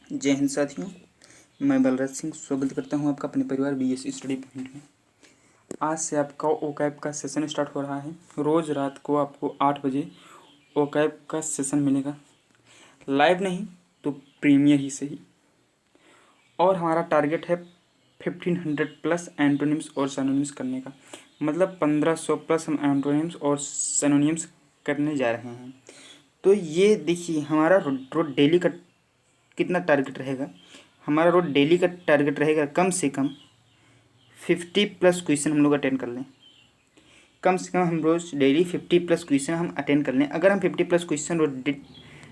जय हिंद साथियों, मैं बलराज सिंह स्वागत करता हूं आपका अपने परिवार बीएस स्टडी पॉइंट में। आज से आपका ओकैब का सेशन स्टार्ट हो रहा है। रोज़ रात को आपको 8 बजे ओकैब का सेशन मिलेगा, लाइव नहीं तो प्रीमियर ही सही। और हमारा टारगेट है 1500 प्लस एंटोनिम्स और सिनोनिम्स करने का, मतलब 1500 प्लस हम एंटोनिम्स और सिनोनिम्स करने जा रहे हैं। तो ये देखिए हमारा रोज डेली का कितना टारगेट रहेगा। हमारा रोज डेली का टारगेट रहेगा कम से कम 50 प्लस क्वेश्चन हम लोग अटेंड कर लें। कम से कम हम रोज़ डेली 50 प्लस क्वेश्चन हम अटेंड कर लें। अगर हम 50 प्लस क्वेश्चन रोज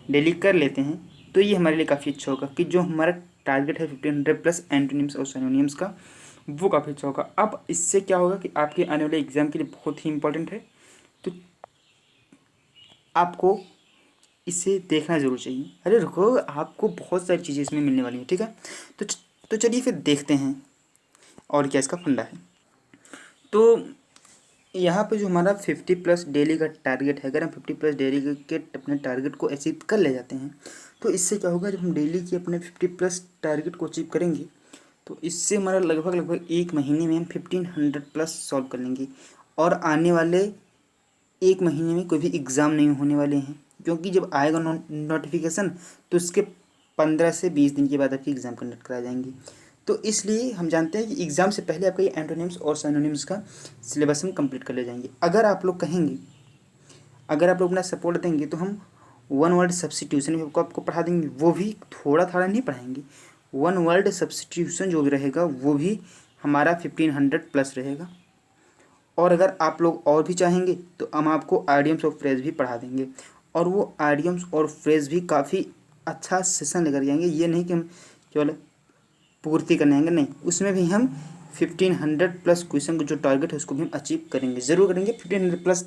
डेली कर लेते हैं तो ये हमारे लिए काफ़ी अच्छा होगा कि जो हमारा टारगेट है 1500 प्लस एंटोनिम्स और सिनोनिम्स का, वो काफ़ी अच्छा होगा। अब इससे क्या होगा कि आपके आने वाले एग्जाम के लिए बहुत ही इंपॉर्टेंट है, तो आपको इसे देखना ज़रूर चाहिए। अरे रुको, आपको बहुत सारी चीज़ें इसमें मिलने वाली हैं, ठीक है। तो तो चलिए फिर देखते हैं और क्या इसका फंडा है। तो यहाँ पे जो हमारा 50 प्लस डेली का टारगेट है, अगर हम 50 प्लस डेली के अपने टारगेट को अचीव कर ले जाते हैं तो इससे क्या होगा, जब हम डेली की अपने 50 प्लस टारगेट को अचीव करेंगे तो इससे हमारा लगभग एक महीने में हम 1500 प्लस सॉल्व कर लेंगे। और आने वाले एक महीने में कोई भी एग्ज़ाम नहीं होने वाले हैं, क्योंकि जब आएगा नोटिफिकेशन तो उसके 15 से 20 दिन के बाद आपकी एग्ज़ाम कंडक्ट कराए जाएंगे। तो इसलिए हम जानते हैं कि एग्ज़ाम से पहले आपका ये एंटोनिम्स और सिनोनिम्स का सिलेबस हम कंप्लीट कर ले जाएंगे। अगर आप लोग कहेंगे, अगर आप लोग अपना सपोर्ट देंगे तो हम वन वर्ड सब्सटीट्यूशन भी आपको पढ़ा देंगे। वो भी थोड़ा थोड़ा नहीं पढ़ाएंगे, वन वर्ड सब्सटीट्यूशन जो भी रहेगा वो भी हमारा 1500 प्लस रहेगा। और अगर आप लोग और भी चाहेंगे तो हम आपको आइडियम्स और फ्रेज भी पढ़ा देंगे, और वो आइडियम्स और फ्रेज भी काफ़ी अच्छा सेशन लेकर जाएंगे। ये नहीं कि हम केवल पूर्ति करने आएंगे, नहीं, उसमें भी हम 1500 प्लस क्वेश्चन का जो टारगेट है उसको भी हम अचीव करेंगे, ज़रूर करेंगे 1500 प्लस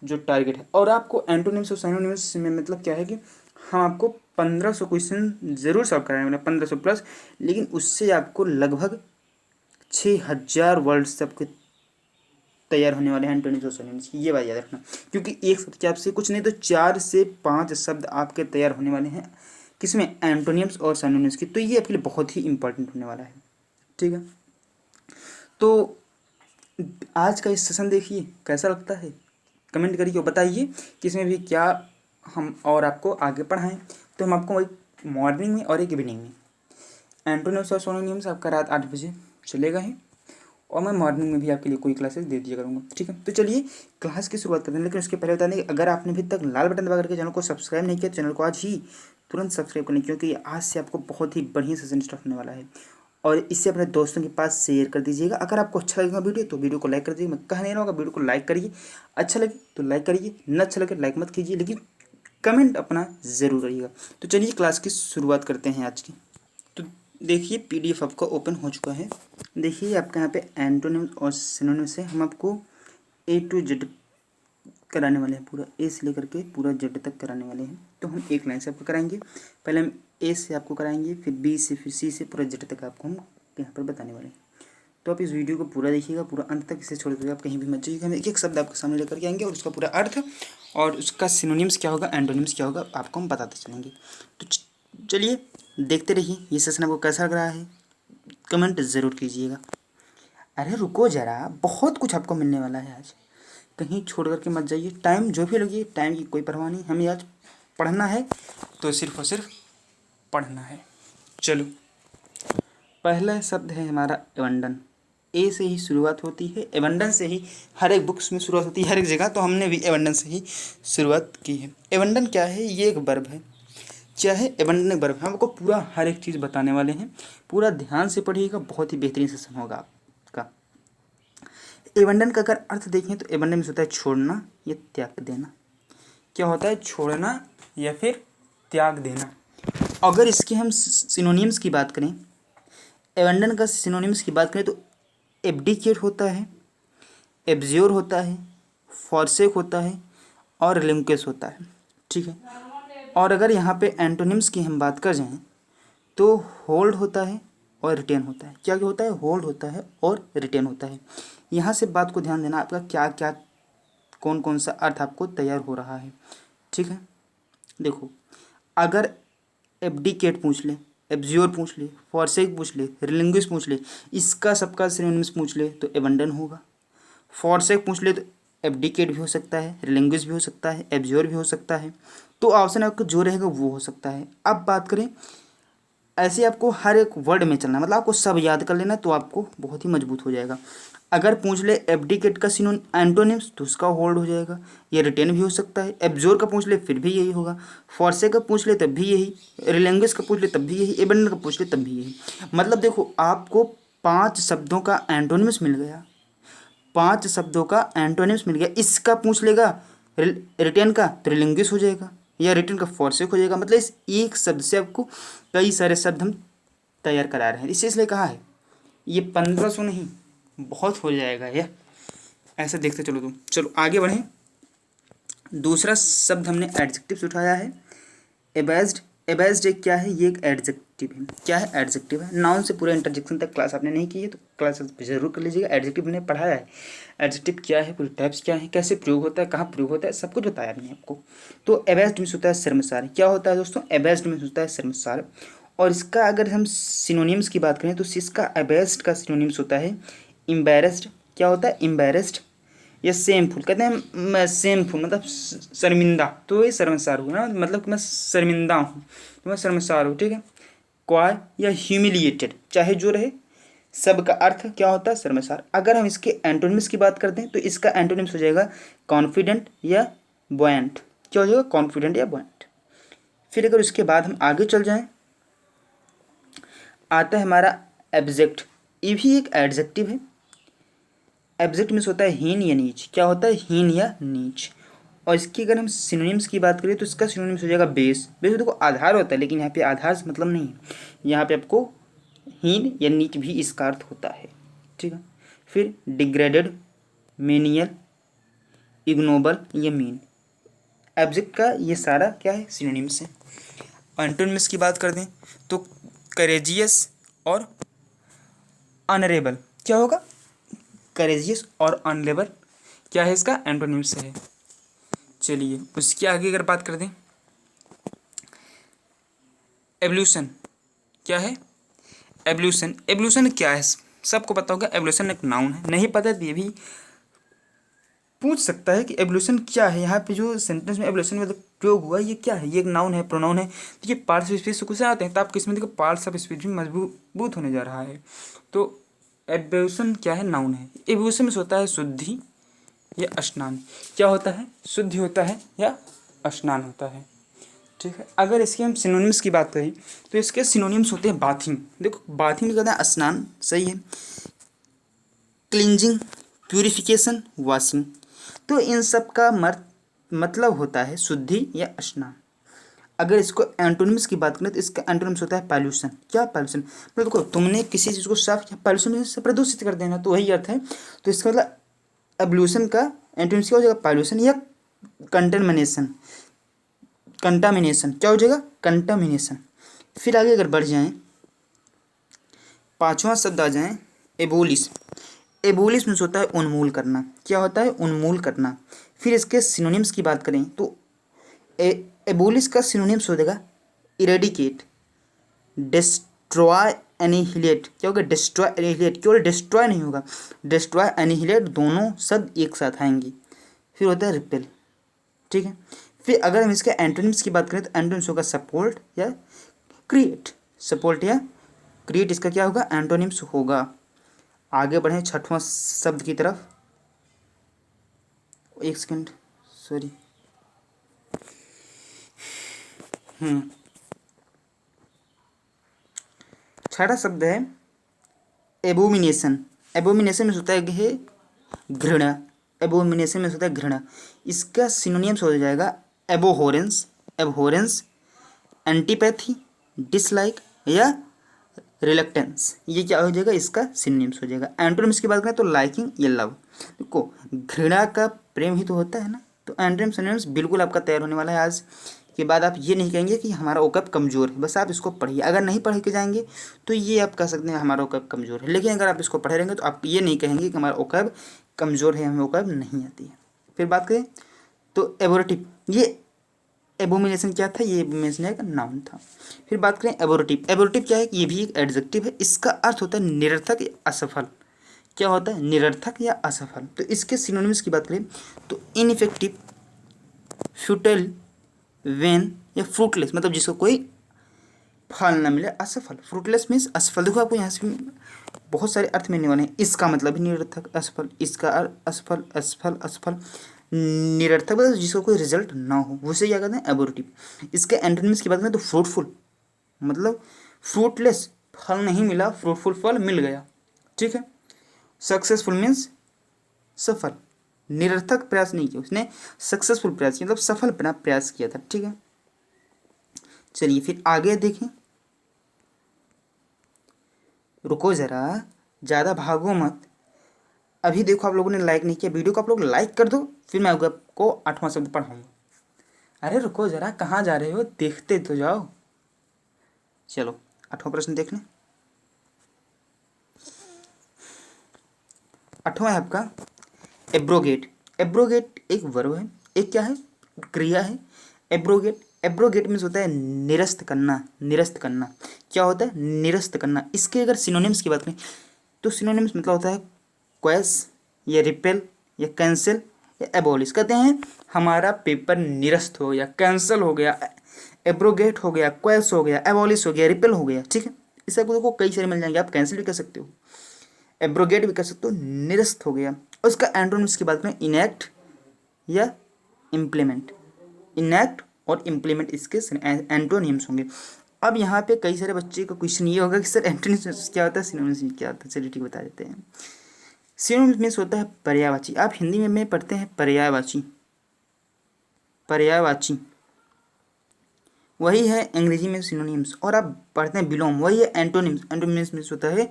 जो टारगेट है। और आपको एंटोनिम्स और सिनोनिम्स में मतलब क्या है कि हम आपको 1500 क्वेश्चन ज़रूर सॉल्व कराएंगे, मतलब 1500 प्लस, लेकिन उससे आपको लगभग 6000 वर्ड सबके तैयार होने वाले हैं एंटोनिम्स और सिनोनिम्स की, ये बात याद रखना। क्योंकि एक शब्द के आपसे कुछ नहीं तो 4 से 5 शब्द आपके तैयार होने वाले हैं, किसमें, एंटोनिम्स और सिनोनिम्स की। तो ये आपके लिए बहुत ही इंपॉर्टेंट होने वाला है, ठीक है। तो आज का इस सेशन देखिए कैसा लगता है, कमेंट करिए और बताइए कि इसमें भी क्या हम और आपको आगे पढ़ाएं। तो हम आपको एक मॉर्निंग में और एक इवनिंग में एंटोनिम्स और सिनोनिम्स आपका रात 8 बजे चलेगा ही, और मैं मॉर्निंग में भी आपके लिए कोई क्लासेस दे दिया करूँगा, ठीक है। तो चलिए क्लास की शुरुआत करते हैं, लेकिन उसके पहले बता दें कि अगर आपने अभी तक लाल बटन दबा करके चैनल को सब्सक्राइब नहीं किया, चैनल को आज ही तुरंत सब्सक्राइब करें, क्योंकि आज से आपको बहुत ही बढ़िया सेशन स्टार्ट होने वाला है। और इससे अपने दोस्तों के पास शेयर कर दीजिएगा। अगर आपको अच्छा लगेगा वीडियो तो वीडियो को लाइक कर दीजिए, मैं कह नहीं रहा हूँ, वीडियो को लाइक करिए, अच्छा लगे तो लाइक करिए, न अच्छा लगे लाइक मत कीजिए, लेकिन कमेंट अपना ज़रूर करिएगा। तो चलिए क्लास की शुरुआत करते हैं आज की। तो देखिए पीडीएफ आपका ओपन हो चुका है। देखिए आपके यहाँ पे एंटोनिम और सिनोनिम से हम आपको ए टू जेड कराने वाले हैं, पूरा ए से लेकर के पूरा जेड तक कराने वाले हैं। तो हम एक लाइन से आपको कराएंगे, पहले हम ए से आपको कराएंगे, फिर बी से, फिर सी से, पूरा जेड तक आपको हम यहाँ पर बताने वाले हैं। तो आप इस वीडियो को पूरा देखिएगा, पूरा अंत तक, इसे छोड़ कर आप कहीं भी मत जाइएगा। हम एक एक शब्द आपके सामने लेकर के आएंगे और उसका पूरा अर्थ और उसका सिनोनिम्स क्या होगा, एंटोनिम्स क्या होगा, आपको हम बताते चलेंगे। तो चलिए देखते रहिए ये सेशन आपको कैसा लग रहा है, कमेंट ज़रूर कीजिएगा। अरे रुको ज़रा, बहुत कुछ आपको मिलने वाला है आज, कहीं छोड़ करके मत जाइए। टाइम जो भी लगे, टाइम की कोई परवाह नहीं, हमें आज पढ़ना है तो सिर्फ और सिर्फ पढ़ना है। चलो, पहला शब्द है हमारा एबंडन। ए से ही शुरुआत होती है, एबंडन से ही हर एक बुक्स में शुरुआत होती है, हर एक जगह। तो हमने भी एबंडन से ही शुरुआत की है। एबंडन क्या है, ये एक वर्ब है। क्या है, एबंडन एक वर्ब है। हम आपको पूरा हर एक चीज़ बताने वाले हैं, पूरा ध्यान से पढ़िएगा, बहुत ही बेहतरीन सेशन होगा आपका। एबंडन का अगर अर्थ देखें तो एबंडन में होता है छोड़ना या त्याग देना। क्या होता है, छोड़ना या फिर त्याग देना। अगर इसके हम सिनोनिम्स की बात करें, एबंडन का सिनोनिम्स की बात करें तो एब्डिकेट होता है, एब्ज्योर होता है, फॉरसेक होता है और रिलिंक्विश होता है, ठीक है। और अगर यहाँ पे एंटोनिम्स की हम बात कर जाएं तो होल्ड होता है और रिटेन होता है। क्या क्या होता है, होल्ड होता है और रिटेन होता है। यहाँ से बात को ध्यान देना, आपका क्या क्या कौन कौन सा अर्थ आपको तैयार हो रहा है, ठीक है। देखो, अगर एब्डिकेट पूछ लें एब्ज्योर पूछ ले, फॉरसेक पूछ ले, रिलिंग्विश पूछ ले, इसका सबका सिनोनिम्स पूछ ले तो एबंडन होगा। फॉरसेक पूछ ले तो एब्डिकेट भी हो सकता है, रिलिंग्विश भी हो सकता है, एब्ज्योर भी हो सकता है। तो ऑप्शन आपका जो रहेगा वो हो सकता है। अब बात करें, ऐसे आपको हर एक वर्ड में चलना, मतलब आपको सब याद कर लेना तो आपको बहुत ही मजबूत हो जाएगा। अगर पूछ ले एब्डिकेट का सिनोन एंटोनिम्स तो उसका होल्ड हो जाएगा, ये रिटेन भी हो सकता है। एब्जोर का पूछ ले फिर भी यही होगा, फॉर्से का पूछ ले तब भी यही, रिलेंगस का पूछ ले तब भी यही, एबंडन का पूछ ले तब भी यही। मतलब देखो आपको 5 शब्दों का एंटोनिम्स मिल गया, 5 शब्दों का एंटोनिम्स मिल गया। इसका पूछ लेगा रिटेन का तो रिलिंग्विश हो जाएगा, या रिटेन का फॉर्सेक हो जाएगा। मतलब इस एक शब्द से आपको कई सारे शब्द हम तैयार करा रहे हैं, इसलिए कहा है ये 1500 नहीं, बहुत हो जाएगा ये। ऐसा देखते चलो तुम, चलो आगे बढ़ें। दूसरा शब्द हमने एडजेक्टिव से उठाया है, एबेस्ड। एबेस्ड एक क्या है, ये एक एडजेक्टिव है। क्या है, एडजेक्टिव है। नाउन से पूरे इंटरजेक्शन तक क्लास आपने नहीं की है तो क्लास जरूर कर लीजिएगा। एडजेक्टिव मैंने पढ़ाया है, एडजेक्टिव क्या है, पूरे टाइप्स क्या है, कैसे प्रयोग होता है, कहाँ प्रयोग होता है, सब कुछ बताया मैंने आपको। तो एबेस्ड मीन्स होता है शर्मसार। क्या होता है दोस्तों, एबेस्ड मीन्स होता है शर्मसार। और इसका अगर हम सिनोनिम्स की बात करें तो इसका एबेस्ड का सिनोनिम्स होता है एम्बैरेस्ड। क्या होता है, एम्बैरेस्ड या सेमफुल। कहते हैं मैं सेमफुल मतलब शर्मिंदा, तो ये शर्मसार हुआ ना, मतलब कि मैं शर्मिंदा हूँ तो मैं शर्मसार हूँ, ठीक है। क्वाय या ह्यूमिलिएटेड, चाहे जो रहे, सब का अर्थ क्या होता है, शर्मसार। अगर हम इसके एंटोनिम्स की बात करते हैं तो इसका एंटोनिम्स हो जाएगा कॉन्फिडेंट या बॉयंट। क्या हो जाएगा, कॉन्फिडेंट या बॉयंट। फिर अगर उसके बाद हम आगे चल जाएं, आता है हमारा एब्जेक्ट। ये भी एक एडजेक्टिव है। एब्जेक्ट मीन्स होता है हीन या नीच। क्या होता है, हीन या नीच। और इसकी अगर हम सिनोनिम्स की बात करें तो इसका सिनोनिम्स हो जाएगा बेस। बेस देखो आधार होता है, लेकिन यहाँ पे आधार से मतलब नहीं है, यहाँ पे आपको हीन या नीच भी इसका अर्थ होता है, ठीक है। फिर डिग्रेडेड, मेनियल, इग्नोबल या मीन। एब्जेक्ट का ये सारा क्या है, सिनोनिम्स है। एंटोनिम्स की बात कर दें तो करेजियस और अनरेबल। क्या होगा, करेजियस और अनलेबल क्या है, इसका एंटोनिम्स है। चलिए उसके आगे अगर बात कर दें, एवोल्यूशन। क्या है, एवोल्यूशन। एवोल्यूशन क्या है, सबको पता होगा, एवोल्यूशन एक नाउन है। नहीं पता तो ये भी पूछ सकता है कि एवोल्यूशन क्या है। यहाँ पे जो सेंटेंस में एवोल्यूशन में प्रयोग हुआ ये क्या है, ये एक नाउन है, प्रोनाउन है। तो ये पार्ट्स ऑफ स्पीच से कुछ आते हैं तो आपको इसमें देखो पार्ट्स ऑफ स्पीच भी मजबूत होने जा रहा है। तो एवोल्यूशन क्या है, नाउन है। एवोल्यूशन में होता है शुद्धि या स्नान। क्या होता है, शुद्धि होता है या स्नान होता है, ठीक है। अगर इसके हम सिनोनिम्स की बात करें तो इसके सिनोनिम्स होते हैं बाथिंग। देखो बाथिंग कहते हैं स्नान, सही है। Cleansing, purification, washing. तो इन सब का मतलब होता है शुद्धि या स्नान। अगर इसको एंटोनिम्स की बात करें तो इसका एंटोनिम्स होता है पॉल्यूशन। क्या पॉल्यूशन, मतलब देखो तुमने किसी चीज़ को साफ किया, पॉल्यूशन से प्रदूषित कर देना, तो वही अर्थ है। तो इसका मतलब एब्ल्यूशन का एंटोनिम्स क्या हो जाएगा, पॉल्यूशन या कंटेमिनेशन। कंटामिनेशन क्या हो जाएगा, कंटामिनेशन। फिर आगे अगर बढ़ जाएं, पांचवा शब्द आ जाए एबोलिश। एबोलिश मीन्स होता है उन्मूल करना। क्या होता है, उन्मूल करना। फिर इसके सिनोनिम्स की बात करें तो एबोलिश का सिनोनिम्स हो जाएगा इरेडिकेट, डिस्ट्रॉय, एनिहिलेट। क्या होगा, डिस्ट्रॉय, एनिहिलेट। केवल डिस्ट्रॉय नहीं होगा, डिस्ट्रॉय, एनिहिलेट दोनों शब्द एक साथ आएंगे। फिर होता है रिपेल, ठीक है। फिर अगर हम इसके एंटोनिम्स की बात करें तो एंटोनिम्स होगा सपोर्ट या क्रिएट। सपोर्ट या क्रिएट इसका क्या होगा, एंटोनिम्स होगा। आगे बढ़ें छठवां शब्द की तरफ, एक सेकंड, सॉरी। छठा शब्द है एबोमिनेशन। एबोमिनेशन में होता है घृणा। एबोमिनेशन में होता है घृणा। इसका सिनोनिम्स हो जाएगा एबोहोरेंस, एबहोरेंस, एंटीपैथी, डिसलाइक या रिलक्टेंस। ये क्या हो जाएगा, इसका सिनोनिम्स हो जाएगा। एंटोनिम्स की बात करें तो लाइकिंग या लव। देखो घृणा का प्रेम ही तो होता है ना। तो एंटोनिम सिनोनिम्स बिल्कुल आपका तैयार होने वाला है। आज के बाद आप ये नहीं कहेंगे कि हमारा ओकैब कमज़ोर है, बस आप इसको पढ़िए। अगर नहीं पढ़ के जाएंगे तो ये आप कह सकते हैं हमारा ओकैब कमज़ोर है, लेकिन अगर आप इसको पढ़े रहेंगे तो आप ये नहीं कहेंगे कि हमारा ओकैब कमज़ोर है, हमें ओकैब नहीं आती है। फिर बात करें तो एबोरेटिव, ये एबोमिनेशन क्या था, ये एबोमिनेशन एक नाउन था। फिर बात करें एबोरेटिव। एबोरेटिव क्या है, ये भी एक एडजेक्टिव है, इसका अर्थ होता है निरर्थक या असफल। क्या होता है, निरर्थक या असफल। तो इसके सिनोनिम्स की बात करें तो इनइफेक्टिव, फ्यूटाइल, वेन या फ्रूटलेस, मतलब जिसको कोई फल ना मिले, असफल। फ्रूटलेस मीन्स असफल। देखो आपको यहाँ से बहुत सारे अर्थ मिलने वाले हैं। इसका मतलब ही निरर्थक, असफल, इसका असफल, असफल, असफल, निरर्थक मतलब जिसका कोई रिजल्ट ना हो, उसे क्या कहते हैं, एबोरेटिव। इसके एंटोनिम्स की बात करें तो फ्रूटफुल, मतलब फ्रूटलेस, फल नहीं मिला, फ्रूटफुल, फल मिल गया, ठीक है। सक्सेसफुल मीन्स सफल, निरर्थक प्रयास नहीं किया उसने, सक्सेसफुल प्रयास किया, मतलब सफल प्रयास किया था, ठीक है। चलिए फिर आगे देखें। रुको ज़रा, ज़्यादा भागो मत। अभी देखो आप लोगों ने लाइक नहीं किया वीडियो को, आप लोग लाइक कर दो, फिर मैं आपको 8वां शब्द पढ़ाऊंगा। अरे रुको ज़रा, कहाँ जा रहे हो, देखते तो जाओ। चलो 8वां प्रश्न देख लें। 8वां है आपका एब्रोगेट। एब्रोगेट एक वर्ब है, एक क्या है, क्रिया है। एब्रोगेट, एब्रोगेट मीन्स होता है निरस्त करना, निरस्त करना। क्या होता है, निरस्त करना। इसके अगर सिनोनिम्स की बात करें तो सिनोनिम्स मतलब होता है क्वैश या रिपेल या कैंसिल या एबॉलिश। कहते हैं हमारा पेपर निरस्त हो गया, कैंसिल हो गया, एब्रोगेट हो गया, क्वैश हो गया, एबॉलिश हो गया, रिपेल हो गया, ठीक है। इसे आपको देखो कई सारे मिल जाएंगे, आप कैंसिल भी कर सकते हो, एब्रोगेट भी कर सकते हो, निरस्त हो गया। और इसका एंटोनिम्स की बात करें इनैक्ट या इम्प्लीमेंट। इनैक्ट और इम्प्लीमेंट इसके एंटोनिम्स होंगे। अब यहाँ पे कई सारे बच्चे का क्वेश्चन ये होगा कि सर एंटोनिम्स क्या होता है, सिनोनिम्स क्या होता है। चलिए ठीक बता देते हैं। सिनोनिम्स मीन्स होता है पर्यायवाची। आप हिंदी में पढ़ते हैं पर्यायवाची, पर्यायवाची वही है अंग्रेजी में सिनोनिम्स। और आप पढ़ते हैं विलोम, वही है एंटोनिम्स। एंटोनिम्स मीन्स होता है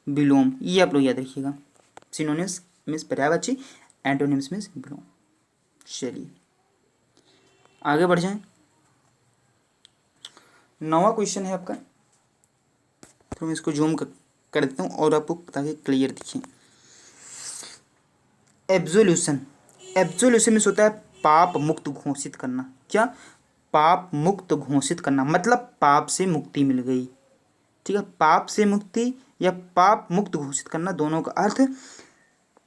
विलोम, ये आप लोग याद रखिएगा। सिनोनिम्स मीन्स पर्यायवाची, एंटोनिम्स मीन्स विलोम। चलिए आगे बढ़ जाएं। 9वां क्वेश्चन है आपका, तो मैं इसको जूम कर देता हूँ और आपको ताकि क्लियर दिखे। एब्सोल्यूशन। एब्सोल्यूशन मीन्स होता है पाप मुक्त घोषित करना। क्या, पाप मुक्त घोषित करना, मतलब पाप से मुक्ति मिल गई, ठीक है। पाप से मुक्ति या पाप मुक्त घोषित करना, दोनों का अर्थ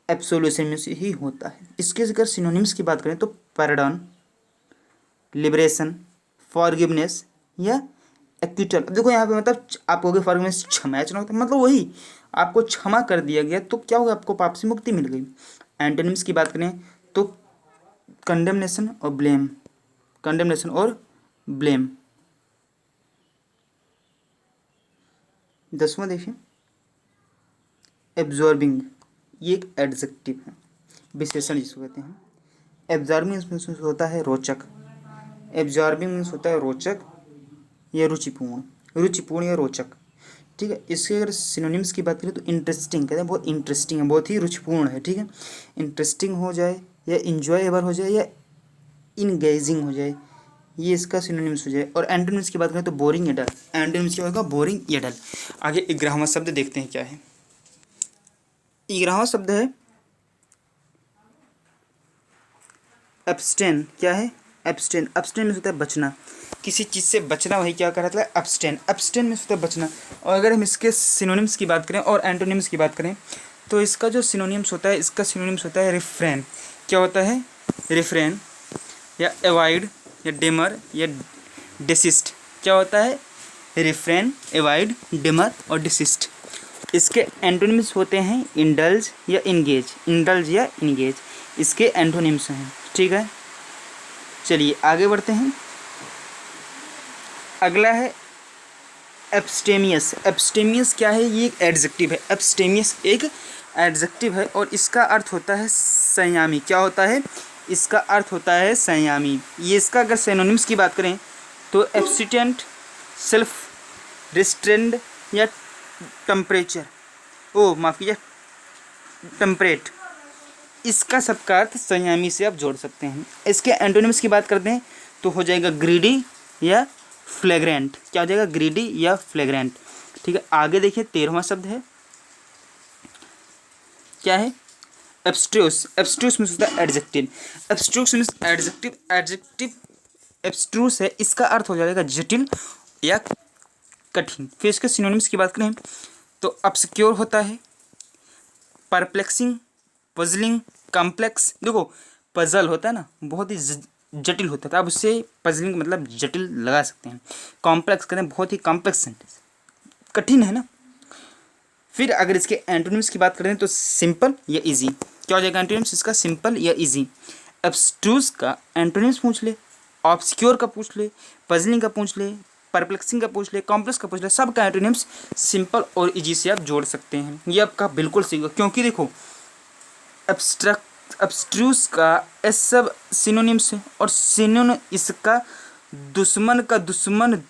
एब्सोल्यूशन में से ही होता है। इसके अगर सिनोनिम्स की बात करें तो पैराडॉन, लिबरेशन, फॉरगिवनेस या एक्विटल। देखो यहाँ पे मतलब आपको अगर फॉरगिवनेस क्षमा याचना होता है, मतलब वही आपको क्षमा कर दिया गया तो क्या होगा, आपको पाप से मुक्ति मिल गई। एंटोनिम्स की बात करें तो कंडेमनेशन और ब्लेम, कंडेमनेशन और ब्लेम। 10वां देखिए एब्जॉर्बिंग, ये एक एडजेक्टिव है, विशेषण जिसको कहते हैं। एब्जॉर्बिंग मीन्स होता है रोचक, एब्जॉर्बिंग मीन्स होता है रोचक या रुचिपूर्ण, रुचिपूर्ण या रोचक, ठीक है। इसके अगर सिनोनिम्स की बात करें तो इंटरेस्टिंग, कहते हैं बहुत इंटरेस्टिंग है, बहुत ही रुचिपूर्ण है, ठीक है। इंटरेस्टिंग हो जाए या इंजॉयबल हो जाए या इंगेजिंग हो जाए, ये इसका सिनोनिम्स हो जाए। और एंटोनिम्स की बात करें तो बोरिंग या डल। एंटोनिम्स क्या होगा, बोरिंग या डल। आगे 11वां शब्द देखते हैं क्या है। 11वां शब्द है एब्सटेन। क्या है, एब्सटेन। एब्सटेन में होता है बचना, किसी चीज़ से बचना, वही क्या कहलाता है, एब्सटेन। एब्सटेन में होता है बचना। और अगर हम इसके सिनोनिम्स की बात करें और एंटोनिम्स की बात करें तो इसका जो सिनोनिम्स होता है, इसका सिनोनिम्स होता है रिफ्रेन। क्या होता है, रिफ्रेन या अवॉइड या डिमर या डिसिस्ट। क्या होता है, रिफ्रेन, अवॉइड, डिमर और डिसिस्ट। इसके एंटोनिम्स होते हैं इंडल्ज या इंगेज, इंडल्ज या इंगेज इसके एंटोनिम्स हैं, ठीक है। चलिए आगे बढ़ते हैं। अगला है एब्स्टेमियस। एब्स्टेमियस क्या है, ये एक एडजेक्टिव है। एब्स्टेमियस एक एडजेक्टिव है और इसका अर्थ होता है संयमी। क्या होता है, इसका अर्थ होता है संयमी। ये इसका अगर सिनोनिम्स की बात करें तो एब्स्टिटेंट, सेल्फ रिस्ट्रेंड या टेम्परेचर, ओ माफ़ कीजिए, टेम्परेट, इसका सबका अर्थ संयमी से आप जोड़ सकते हैं। इसके एंटोनिम्स की बात करते हैं तो हो जाएगा ग्रीडी या फ्लेग्रेंट। क्या हो जाएगा, ग्रीडी या फ्लेग्रेंट, ठीक है। आगे देखिए 13वां शब्द है, क्या है, एब्स्ट्रूस। एब्स्ट्रूस मीन्स होता है adjective. Abstruse means adjective, adjective abstruse है, इसका अर्थ हो जाएगा जटिल या कठिन। फिर इसके सिनोनिम्स की बात करें तो ऑब्सक्योर होता है, परप्लेक्सिंग, पजलिंग, कॉम्प्लेक्स। देखो पजल होता है ना, बहुत ही जटिल होता है, तो आप उससे पजलिंग मतलब जटिल लगा सकते हैं। कॉम्प्लेक्स कहते हैं बहुत ही कॉम्प्लेक्स सेंटेंस, कठिन है ना। फिर अगर इसके एंटोनिम्स की बात करें तो सिंपल या इजी। क्या हो जाएगा एंटोनिम्स इसका? सिंपल या इजी। एब्स्ट्रूस का एंटोनिम्स पूछ ले, ऑब्सक्योर का पूछ ले, पजलिंग का पूछ ले, परप्लेक्सिंग का पूछ ले, कॉम्प्लेक्स का पूछ ले, सब का एंटोनिम्स सिंपल और इजी से आप जोड़ सकते हैं। ये आपका बिल्कुल सही होगा, क्योंकि देखो एब्स्ट्रूस का एस सब सिनोनिम्स है, और सिनोन इसका दुश्मन का दुश्मन,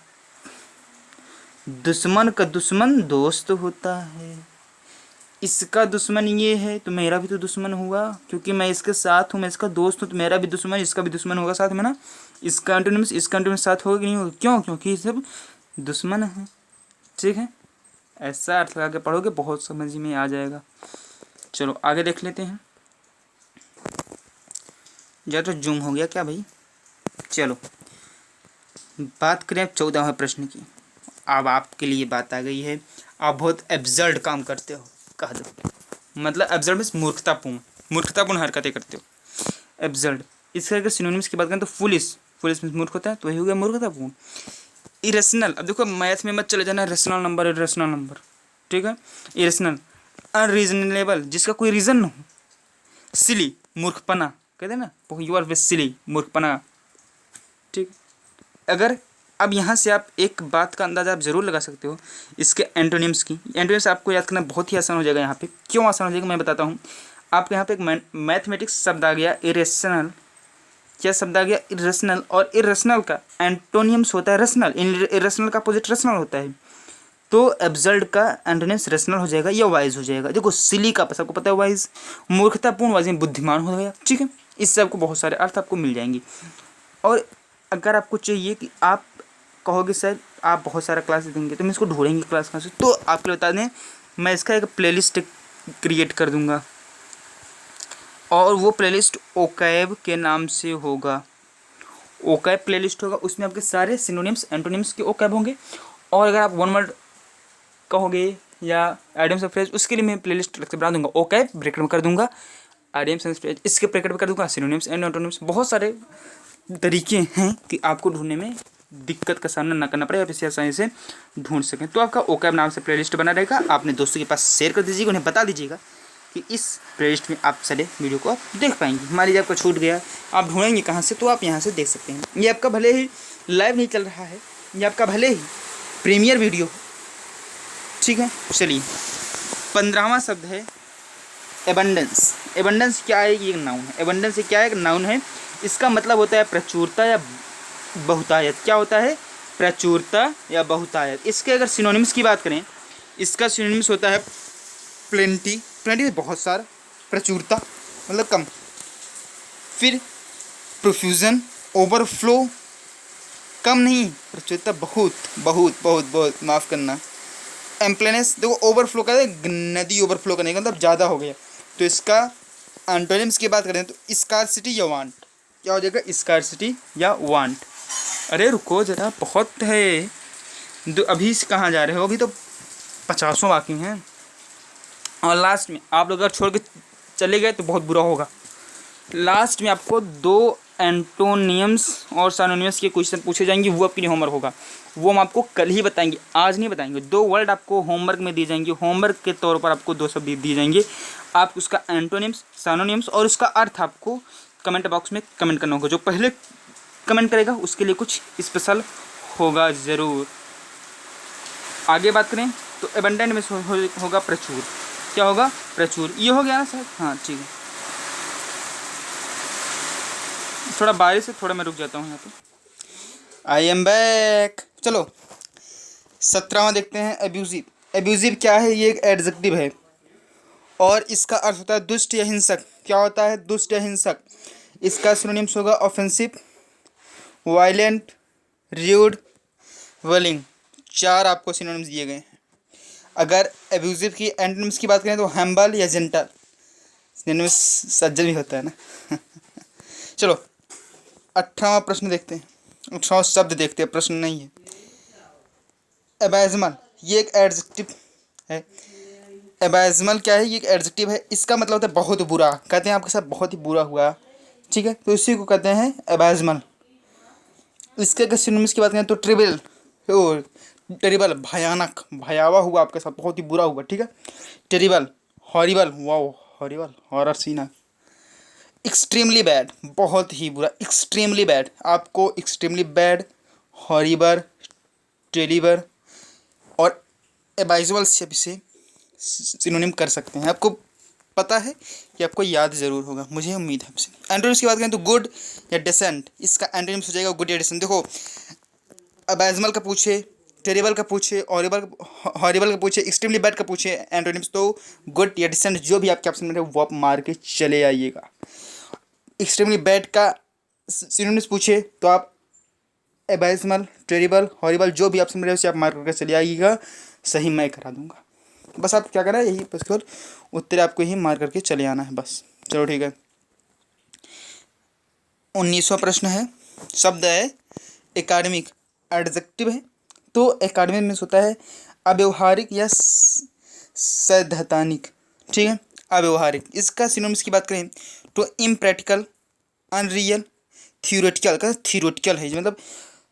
दुश्मन का दुश्मन दोस्त होता है। इसका दुश्मन ये है तो मेरा भी तो दुश्मन हुआ, क्योंकि मैं इसके साथ हूँ, मैं इसका दोस्त हूँ, तो मेरा भी दुश्मन इसका भी दुश्मन होगा साथ में ना। इसका एंटोनिम्स इसका एंटोनिम्स साथ होगा कि नहीं होगा? क्यों? क्योंकि ये सब दुश्मन है। ठीक है, ऐसा अर्थ लगा के पढ़ोगे बहुत समझ में आ जाएगा। चलो आगे देख लेते हैं। ज़्यादा तो जूम हो गया क्या भाई? चलो बात करें अब 14वें प्रश्न की। अब आपके लिए बात आ गई है, आप बहुत एब्सर्ड काम करते हो, कह दो मतलब एब्सर्ड मीन्स मूर्खतापूर्ण, मूर्खतापूर्ण हरकतें करते हो, एब्सर्ड। इसके अगर सिनोनिम्स की बात करें तो फुलिश, फुलिश मीन्स मूर्ख होता है, तो वही हो गया मूर्खतापूर्ण। इरेशनल, अब देखो मैथ में मत चले जाना रेशनल नंबर, इरेशनल नंबर, ठीक है। इरेशनल, अनरीजनेबल, जिसका कोई रीज़न ना हो। सिली, मूर्खपना, कहते हैं ना यू आर वेरी सिली, मूर्खपना, ठीक। अगर अब यहाँ से आप एक बात का अंदाज़ा आप ज़रूर लगा सकते हो इसके एंटोनिम्स की। एंटोनिम्स आपको याद करना बहुत ही आसान हो जाएगा यहाँ पे। क्यों आसान हो जाएगा मैं बताता हूँ आपको। यहाँ पे एक मैथमेटिक्स शब्द आ गया इरेशनल, क्या शब्द आ गया? इरेशनल। और इरेशनल का एंटोनिम्स होता है रशनल, इरेशनल का अपोजिट रशनल होता है। तो एब्सर्ड का एंटोनिम्स रशनल हो जाएगा या वाइज हो जाएगा। देखो सिली का सबको पता है वाइज, मूर्खतापूर्ण वाइज में बुद्धिमान हो गया, ठीक है। इससे आपको बहुत सारे अर्थ आपको मिल जाएंगे। और अगर आपको चाहिए कि आप कहोगे सर आप बहुत सारा क्लास देंगे तो मैं इसको ढूंढेंगे क्लास कहाँ से, तो आपके लिए बता दें मैं इसका एक प्लेलिस्ट क्रिएट कर दूंगा, और वो प्लेलिस्ट ओकैब के नाम से होगा। ओकैब प्लेलिस्ट होगा, उसमें आपके सारे सिनोनिम्स एंटोनिम्स के ओकैब होंगे। और अगर आप वन वर्ड कहोगे या आइडियम्स ऑफ फ्रेज, उसके लिए मैं प्लेलिस्ट अलग से बना दूंगा। ओकैब ब्रैकेट में कर दूंगा, आइडियम्स एंड फ्रेज इसके ब्रैकेट में कर दूंगा, सिनोनिम्स एंड एंटोनिम्स। बहुत सारे तरीके हैं कि आपको ढूंढने में दिक्कत का सामना ना करना पड़े, आप इसे आसानी से ढूंढ सकें। तो आपका ओकैब नाम से प्लेलिस्ट बना रहेगा, आपने दोस्तों के पास शेयर कर दीजिएगा, उन्हें बता दीजिएगा कि इस प्लेलिस्ट में आप सारे वीडियो को आप देख पाएंगे। मान लीजिए आपका छूट गया, आप ढूंढेंगे कहाँ से, तो आप यहाँ से देख सकते हैं। ये आपका भले ही लाइव नहीं चल रहा है, ये आपका भले ही प्रीमियर वीडियो, ठीक है। चलिए 15वां शब्द है एबंडेंस। एबंडेंस क्या है? ये एक नाउन है। एबंडेंस क्या है? एक नाउन है। इसका मतलब होता है प्रचुरता या बहुतायत। क्या होता है? प्रचुरता या बहुतायत। इसके अगर सिनोनिम्स की बात करें, इसका सिनोनिम्स होता है प्लेंटी, प्लेंटी बहुत सारा, प्रचुरता मतलब कम। फिर प्रोफ्यूजन, ओवरफ्लो, कम नहीं, प्रचुरता बहुत बहुत बहुत बहुत, माफ़ करना। एम्प्लेनेस, देखो ओवरफ्लो का नदी ओवरफ्लो करने का मतलब ज़्यादा हो गया। तो इसका एंटोनिम्स की बात करें तो स्कार्सिटी या वांट। क्या हो जाएगा? स्कार्सिटी या वांट। अरे रुको ज़रा, बहुत है। अभी से कहाँ जा रहे हो? अभी तो 50 बाकी हैं। और लास्ट में आप लोग अगर छोड़ के चले गए तो बहुत बुरा होगा। लास्ट में आपको 2 एंटोनियम्स और सिनोनिम्स के क्वेश्चन पूछे जाएंगे, वो आपके लिए होमवर्क होगा। वो हम आपको कल ही बताएंगे, आज नहीं बताएंगे। 2 वर्ड आपको होमवर्क में दिए जाएंगे, होमवर्क के तौर पर आपको 2 शब्द दिए जाएंगे। आप उसका एंटोनिम्स, सिनोनिम्स और उसका अर्थ आपको कमेंट बॉक्स में कमेंट करना होगा। जो पहले कमेंट करेगा उसके लिए कुछ स्पेशल होगा ज़रूर। आगे बात करें तो एबंडेंट में होगा प्रचुर। क्या होगा? प्रचुर। ये हो गया ना सर? हाँ ठीक है। थोड़ा बारिश है, थोड़ा मैं रुक जाता हूँ यहाँ पे। I am back. चलो 17वां देखते हैं, एब्यूजिव। एब्यूजिव क्या है? ये एक एडजेक्टिव है और इसका अर्थ होता है दुष्ट या हिंसक। क्या होता है? दुष्ट या हिंसक। इसका सिनोनिम्स होगा ऑफेंसिव, वायलेंट, र्यूड, वेलिंग। 4 आपको सिनोनिम्स दिए गए हैं। अगर एब्यूजिव की एंटोनिम्स की बात करें तो हम्बल या जेंटल। सिनोनिम्स सज्जन भी होता है ना। चलो 18वां प्रश्न देखते हैं। अच्छा शब्द देखते हैं, प्रश्न नहीं है। एबैज़मल, ये एक एडजेक्टिव है। एबैज़मल क्या है, ये एक एडजेक्टिव है। इसका मतलब होता है बहुत बुरा, कहते हैं आपके साथ बहुत ही बुरा हुआ, ठीक है, तो इसी को कहते हैं एबैज़मल। इसके अगर सिनोनिम्स की बात करें तो ट्रिबल, ओ टेरिबल, भयानक, भयावह हुआ आपके साथ, बहुत ही बुरा हुआ, ठीक है। Terrible, horrible, wow, horrible, horror scene है। एक्सट्रीमली बैड, बहुत ही बुरा, एक्सट्रीमली बैड, आपको एक्सट्रीमली बैड, हॉरिबल, टेरिबल और एबाइजबल से इसे सिनोनिम कर सकते हैं। आपको पता है कि आपको याद ज़रूर होगा, मुझे उम्मीद है आपसे। एंटोनिम्स की बात करें तो गुड या डिसेंट, इसका एंटोनिम्स हो जाएगा गुड या डिसेंट। देखो अबैज़मल का पूछे, टेरिबल का पूछे, हॉरिबल का पूछे, एक्सट्रीमली बैड का पूछे एंटोनिम्स, तो गुड या डिसेंट जो भी आपके ऑप्शन में है वो आप मार के चले आइएगा। एक्सट्रीमली बैड का सिनोनिम्स पूछे तो आप एबैज़मल, टेरिबल, हॉरिबल जो भी ऑप्शन में है उसे आप मार करके चले आइएगा, सही मैं करा दूंगा। बस आप क्या करना है, यही बस केवल उत्तर आपको ही मार करके चले आना है बस। चलो ठीक है। 19वां प्रश्न है, शब्द है एकेडमिक, एडजेक्टिव है। तो एकेडमिक मीन्स होता है अव्यवहारिक या सैद्धांतिक, ठीक है, अव्यवहारिक। इसका सिनोनिम्स की बात करें तो इम्प्रैक्टिकल, अनरियल, थ्योरेटिकल का थ्योरेटिकल है, मतलब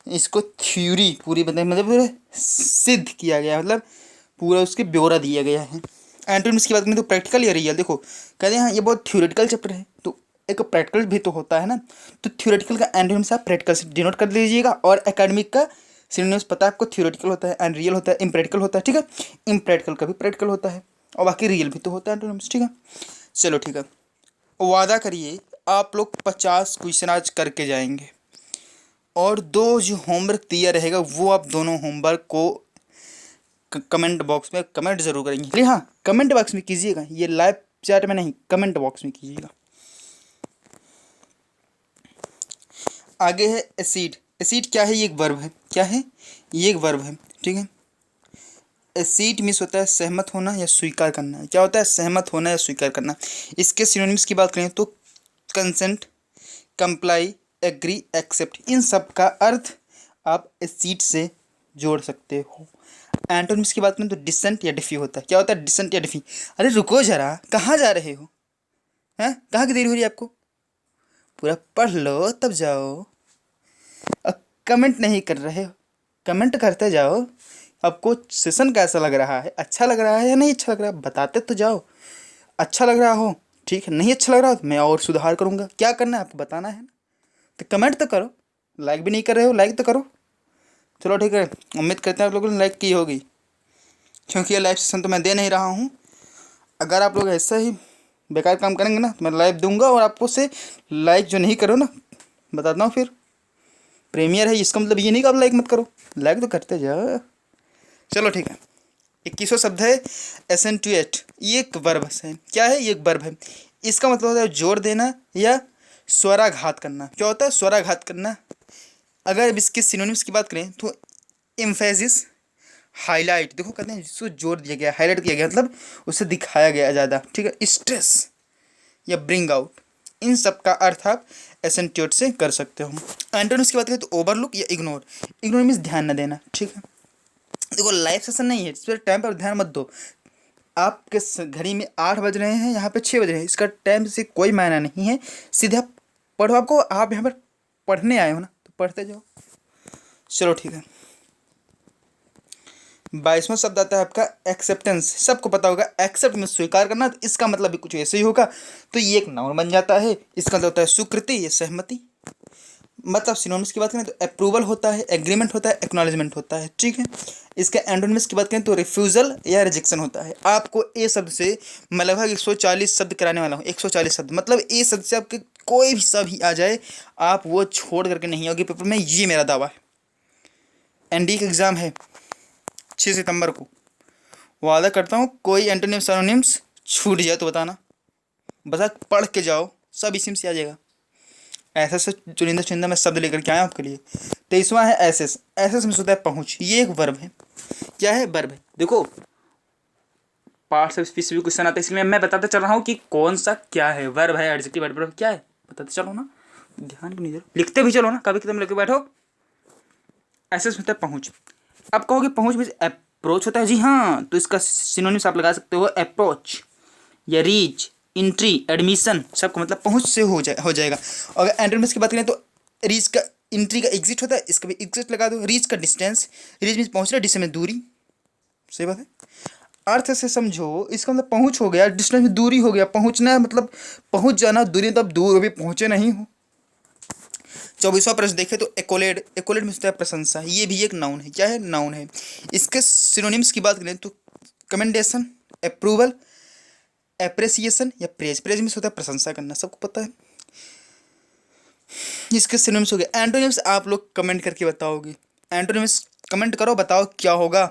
इसको थ्योरी पूरी बताए, मतलब पूरा सिद्ध किया गया, मतलब पूरा उसके ब्यौरा दिया गया है। एंटोनिम्स की बात करें तो प्रैक्टिकल या रियल। देखो कहते हैं हाँ ये बहुत थ्योरेटिकल चैप्टर है, तो एक प्रैक्टिकल भी तो होता है ना, तो थ्योरेटिकल का एंटोनिम्स आप प्रैक्टिकल से डिनोट कर लीजिएगा, और एकेडमिक का सिनोनिम्स पता है आपको, थ्योरेटिकल होता है, अनरियल होता है, इम्प्रैक्टिकल होता है, ठीक है। इम्प्रैक्टिकल का भी प्रैक्टिकल होता है, और बाकी रियल भी तो होता है एंटोनिम्स, ठीक है। चलो ठीक है, वादा करिए आप लोग 50 क्वेश्चन आज करके जाएंगे, और दो जो होमवर्क दिया रहेगा वो आप दोनों होमवर्क को कमेंट बॉक्स में कमेंट जरूर करेंगे। लेकिन हाँ कमेंट बॉक्स में कीजिएगा, ये लाइव चैट में नहीं, कमेंट बॉक्स में कीजिएगा। आगे है एसिड। एसिड क्या है, ये एक वर्ब है। क्या है, ये एक वर्ब है, ठीक है। एसिड मीन्स होता है सहमत होना या स्वीकार करना। क्या होता है, सहमत होना या स्वीकार करना। इसके सिनोनिम्स की बात करें तो कंसेंट, कंप्लाई, एग्री, एक्सेप्ट, इन सब का अर्थ आप एसिड से जोड़ सकते हो। एंटोनिम्स की बात करें तो डिसेंट या डिफी होता है। क्या होता है, डिसेंट या डिफी। अरे रुको जरा, कहाँ जा रहे हो, हैं, कहाँ की देरी हो रही है आपको, पूरा पढ़ लो तब जाओ। अब कमेंट नहीं कर रहे हो, कमेंट करते जाओ। आपको सेशन कैसा लग रहा है, अच्छा लग रहा है या नहीं अच्छा लग रहा है, बताते तो जाओ। अच्छा लग रहा हो ठीक है, नहीं अच्छा लग रहा हो तो मैं और सुधार करूँगा। क्या करना है आपको बताना है ना, तो कमेंट तो करो। लाइक भी नहीं कर रहे हो, लाइक तो करो। चलो ठीक है, उम्मीद करते हैं आप लोगों ने लाइक की होगी, क्योंकि ये लाइव सेशन तो मैं दे नहीं रहा हूँ। अगर आप लोग ऐसा ही बेकार काम करेंगे ना तो मैं लाइव दूंगा, और आपको से लाइक जो नहीं करो ना, बताता हूँ फिर। प्रीमियर है इसका मतलब ये नहीं कि आप लाइक मत करो, लाइक तो करते जाओ। चलो ठीक है। 21वां शब्द है एसेंटुएट। ये एक वर्ब है। क्या है, ये एक वर्ब है। इसका मतलब होता है जोर देना या स्वराघात करना। क्या होता है, स्वराघात करना। अगर इसके सिनोनिम्स की बात करें तो एम्फेसिस, हाईलाइट, देखो कहते हैं जिसको जोर दिया गया, हाईलाइट किया गया, मतलब उसे दिखाया गया ज़्यादा, ठीक है। स्ट्रेस या ब्रिंग आउट, इन सब का अर्थ आप एसेंट्यूट से कर सकते हो। एंटोनिम्स की बात करें तो ओवरलुक या इग्नोर। इग्नोर मीन्स ध्यान न देना, ठीक है। देखो लाइव सेशन नहीं है, इस पर टाइम पर ध्यान मत दो। आपके घड़ी में 8 बज रहे हैं, यहाँ पे 6 बज रहे हैं, इसका टाइम से कोई मायना नहीं है। सीधे आप पढ़ो, आपको आप यहाँ पर पढ़ने आए हो ना तो पढ़ते जाओ। चलो ठीक है। 22वां शब्द आता है आपका एक्सेप्टेंस। सबको पता होगा एक्सेप्ट में स्वीकार करना, तो इसका मतलब भी कुछ ऐसे ही होगा, तो ये एक नाउन बन जाता है। इसका मतलब होता है स्वीकृति या सहमति। मतलब सिनोनिम्स की बात करें तो अप्रूवल होता है, एग्रीमेंट होता है, एक्नॉलेजमेंट होता है, ठीक है। इसके एंटोनिम्स की बात करें तो रिफ्यूज़ल या रिजेक्शन होता है। आपको ए शब्द से मैं लगभग 140 शब्द कराने वाला हूँ। 140 शब्द, मतलब ए शब्द से आपके कोई भी शब्द ही आ जाए आप वो छोड़ करके नहीं आओगे पेपर में, ये मेरा दावा है। एनडी का एग्ज़ाम है 6 सितंबर को, वादा करता हूँ कोई एंटोनिम सिनोनिम्स छूट जाए तो बताना। बस आप पढ़ के जाओ, सब इसी में से आ जाएगा। ऐसे से चुनिंदा चुनिंदा मैं शब्द लेकर के आया आपके लिए। 23वां है एसेस। एसेस में होता है पहुँच, ये एक वर्ब है। क्या है, वर्ब है। देखो पार्ट से स्पेसिफिक क्वेश्चन आता है, इसलिए मैं बताते चल रहा हूँ कि कौन सा क्या है, वर्ब है, एडजेक्टिव, एडवर्ब क्या है, बताते चलो ना। ध्यान क्यों नहीं दे रहे, लिखते भी चलो ना, कभी किताब लेके बैठो। एसेस होता है पहुँच। अब कहोगे पहुँच में अप्रोच होता है, जी हाँ, तो इसका सिनोनिम्स आप लगा सकते हो अप्रोच या रीच, एंट्री, एडमिशन, सबको मतलब पहुँच से हो जाएगा। और अगर एंट्रेंस की बात करें तो रीच का, एंट्री का एग्जिट होता है, इसका भी एग्जिट लगा दो। रीच का डिस्टेंस, रीच मीन्स पहुँचना, डिस्टेंस में दूरी, सही बात है। अर्थ से समझो, इसका मतलब पहुँच हो गया, डिस्टेंस में दूरी हो गया, पहुँचना मतलब पहुँच जाना, दूरी तब दूर अभी पहुँचे नहीं हो। 24वां प्रश्न देखें तो एकोलेड, एकोलेड में होता है प्रशंसा, ये भी एक नाउन है। क्या है? नाउन है। इसके सिनोनिम्स की बात करें तो कमेंडेशन, अप्रूवल, एप्रिसिएशन या प्रेज। प्रेज में होता है प्रशंसा करना, सबको पता है। इसके सिनोनिम्स हो गए। एंटोनिम्स आप लोग कमेंट करके बताओगे। एंटोनिम्स कमेंट करो, बताओ क्या होगा।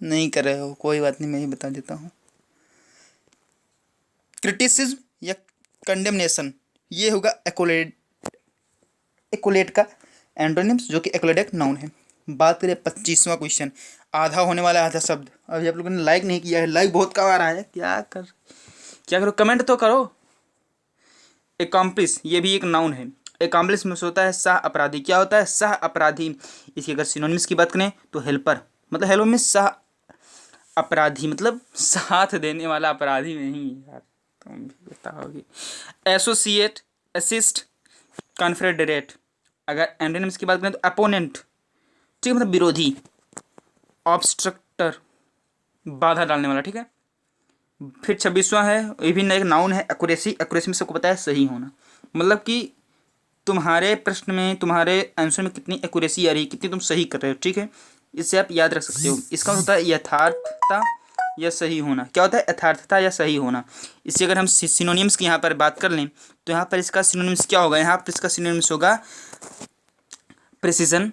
नहीं कर रहे हो, कोई बात नहीं, मैं ही बता देता हूँ। क्रिटिसिज्म या कंडेमनेशन, ये होगा एकोलेड, एकोलेट का एंटोनिम्स, जो कि एकोलेट एक नाउन है। बात करें 25वां क्वेश्चन, आधा होने वाला है आधा शब्द। अभी आप लोगों ने लाइक नहीं किया है, लाइक बहुत कम आ रहा है, क्या करो, कमेंट तो करो। एकम्प्लिस, ये भी एक नाउन है। एकम्प्लिस में से होता है सह अपराधी। क्या होता है? सह अपराधी। इसकी अगर सिनोनिम्स की बात करें तो हेल्पर, मतलब हेल्पर में सह अपराधी, मतलब साथ देने वाला अपराधी नहीं यार, तुम भी बताओगे। Associate, assist, Confederate. अगर एंटोनिम्स की बात करें तो अपोनेंट, ठीक है, मतलब विरोधी। ऑब्स्ट्रक्टर, बाधा डालने वाला, ठीक है। फिर 26वां है, ये भी एक नाउन है, एक्यूरेसी। एक्यूरेसी में सबको पता है सही होना, मतलब कि तुम्हारे प्रश्न में, तुम्हारे आंसर में कितनी एक्यूरेसी आ रही है, कितनी तुम सही कर रहे हो, ठीक है। इससे आप याद रख सकते हो। इसका होता है यथार्थता या सही होना। क्या होता है? यथार्थता या सही होना। इससे अगर हम सिनोनिम्स की यहाँ पर बात कर लें तो यहाँ पर इसका सिनोनिम्स क्या होगा? यहाँ पर इसका सिनोनिम्स होगा प्रिसीजन,